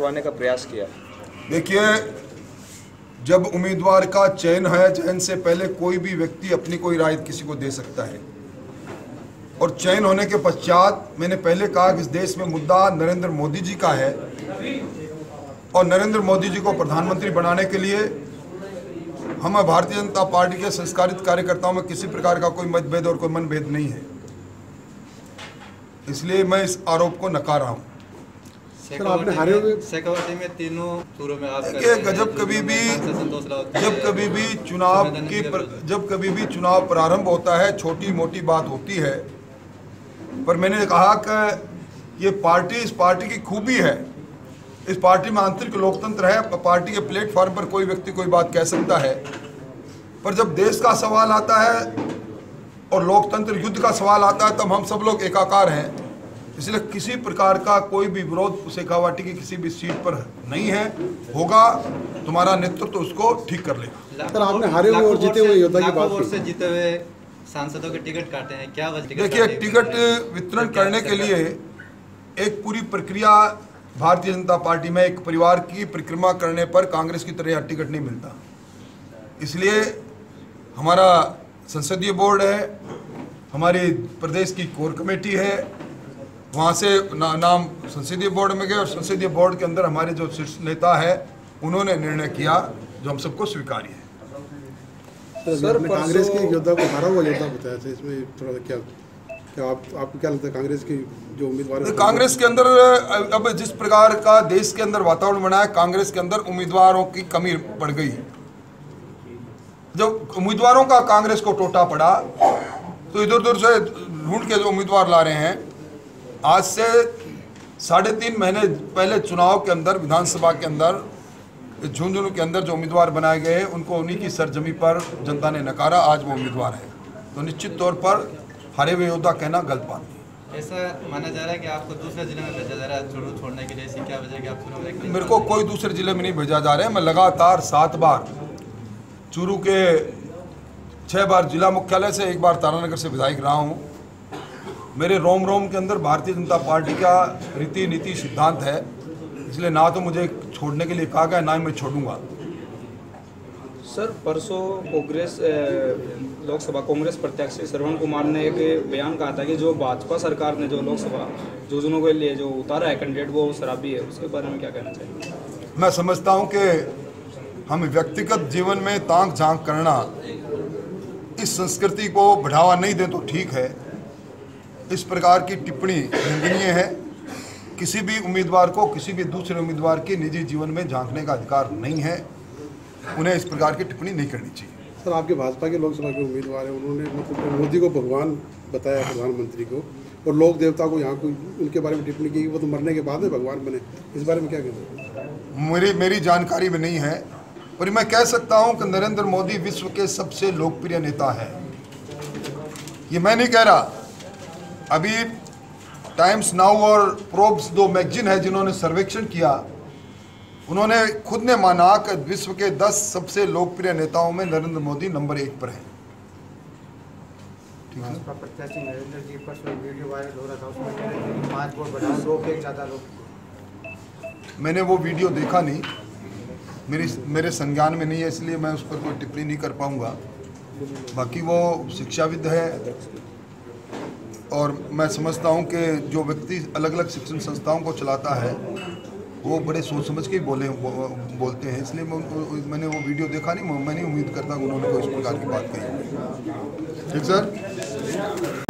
करवाने का प्रयास किया? देखिए, जब उम्मीदवार का चयन है, चयन से पहले कोई भी व्यक्ति अपनी कोई राय किसी को दे सकता है, और चयन होने के पश्चात मैंने पहले कहा कि इस देश में मुद्दा नरेंद्र मोदी जी का है, और नरेंद्र मोदी जी को प्रधानमंत्री बनाने के लिए हम भारतीय जनता पार्टी के संस्कारित कार्यकर्ताओं में किसी प्रकार का कोई मतभेद और कोई मनभेद नहीं है, इसलिए मैं इस आरोप को नकार रहा हूँ। आपने हारे हुए शेखावाटी में तीनों टूरों में आप जब कभी भी चुनाव प्रारंभ होता है, छोटी मोटी बात होती है, पर मैंने कहा कि ये पार्टी, इस पार्टी की खूबी है, इस पार्टी में आंतरिक लोकतंत्र है, पार्टी के प्लेटफॉर्म पर कोई व्यक्ति कोई बात कह सकता है, पर जब देश का सवाल आता है और लोकतंत्र युद्ध का सवाल आता है तब हम सब लोग एकाकार हैं, इसलिए किसी प्रकार का कोई भी विरोध शेखावाटी की किसी भी सीट पर नहीं है। होगा तुम्हारा नेतृत्व उसको ठीक कर लेगा। सर, आपने हारे हुए और जीते हुए योद्धा की बात से जीते हुए सांसदों के टिकट काटे हैं, क्या वजह? देखिए, टिकट वितरण करने के लिए एक पूरी प्रक्रिया, भारतीय जनता पार्टी में एक परिवार की परिक्रमा करने पर कांग्रेस की तरह टिकट नहीं मिलता, इसलिए हमारा संसदीय बोर्ड है, हमारी प्रदेश की कोर कमेटी है, वहाँ से नाम संसदीय बोर्ड में गए और संसदीय बोर्ड के अंदर हमारे जो शीर्ष नेता है उन्होंने निर्णय किया जो हम सबको स्वीकार्य है। सर, कांग्रेस के योद्धा को हारा हुआ योद्धा बताया था, इसमें थोड़ा सा क्या आपको क्या लगता है कांग्रेस की जो उम्मीदवार है? कांग्रेस के अंदर अब जिस प्रकार का देश के अंदर वातावरण बना है, कांग्रेस के अंदर उम्मीदवारों की कमी बढ़ गई। जब उम्मीदवारों का कांग्रेस को टोटा पड़ा तो इधर उधर से ढूंढ के जो उम्मीदवार ला रहे हैं, आज से 3.5 महीने पहले चुनाव के अंदर विधानसभा के अंदर झुंझुनू के अंदर जो उम्मीदवार बनाए गए उनको उन्हीं की सरजमी पर जनता ने नकारा, आज वो उम्मीदवार है, तो निश्चित तौर पर हारे हुए योद्धा कहना गलत बात नहीं। ऐसा माना जा रहा है कि आपको दूसरे जिले में भेजा जा रहा है चुनाव छोड़ने के लिए, ऐसी क्या वजह है कि आप चुनाव लड़ने? मेरे को कोई दूसरे जिले में नहीं भेजा जा रहा है, मैं लगातार 7 बार चूरू के 6 बार जिला मुख्यालय से, 1 बार तारानगर से विधायक रहा हूँ। मेरे रोम रोम के अंदर भारतीय जनता पार्टी का रीति नीति सिद्धांत है, इसलिए ना तो मुझे छोड़ने के लिए कहा गया, ना ही मैं छोड़ूंगा। सर, परसों लोकसभा कांग्रेस प्रत्याशी श्रवण कुमार ने एक बयान कहा था कि जो भाजपा सरकार ने जो लोकसभा झुंझुनू के लिए जो उतारा है कैंडिडेट वो शराबी है, उसके बारे में क्या कहना चाहिए? मैं समझता हूँ कि हम व्यक्तिगत जीवन में ताक झांक करना, इस संस्कृति को बढ़ावा नहीं दें तो ठीक है। इस प्रकार की टिप्पणी निंदनीय है। किसी भी उम्मीदवार को किसी भी दूसरे उम्मीदवार के निजी जीवन में झांकने का अधिकार नहीं है, उन्हें इस प्रकार की टिप्पणी नहीं करनी चाहिए। सर, आपके भाजपा के लोकसभा के उम्मीदवार हैं, उन्होंने मतलब मोदी को भगवान बताया, प्रधानमंत्री को, और लोक देवता को यहाँ को उनके बारे में टिप्पणी की, वो तो मरने के बाद में भगवान बने, इस बारे में क्या कहते हैं? मेरी जानकारी में नहीं है, पर मैं कह सकता हूँ कि नरेंद्र मोदी विश्व के सबसे लोकप्रिय नेता है। ये मैं नहीं कह रहा, अभी टाइम्स नाउ और प्रोब्स 2 मैगजीन है जिन्होंने सर्वेक्षण किया, उन्होंने खुद ने माना कि विश्व के 10 सबसे लोकप्रिय नेताओं में नरेंद्र मोदी नंबर 1 पर है। ठीक है। प्रत्याशी नरेंद्र जी पर वीडियो वायरल हो रहा था, उसमें 5 वोट बढ़ा 2 के ज़्यादा लोग। मैंने वो वीडियो देखा नहीं, मेरे संज्ञान में नहीं है, इसलिए मैं उस पर कोई टिप्पणी नहीं कर पाऊंगा। बाकी वो शिक्षाविद है और मैं समझता हूं कि जो व्यक्ति अलग अलग शिक्षण संस्थाओं को चलाता है वो बड़े सोच समझ के बोलते हैं, इसलिए मैंने वो वीडियो देखा नहीं, मैं नहीं उम्मीद करता कि उन्होंने कोई इस प्रकार की बात कही। ठीक सर।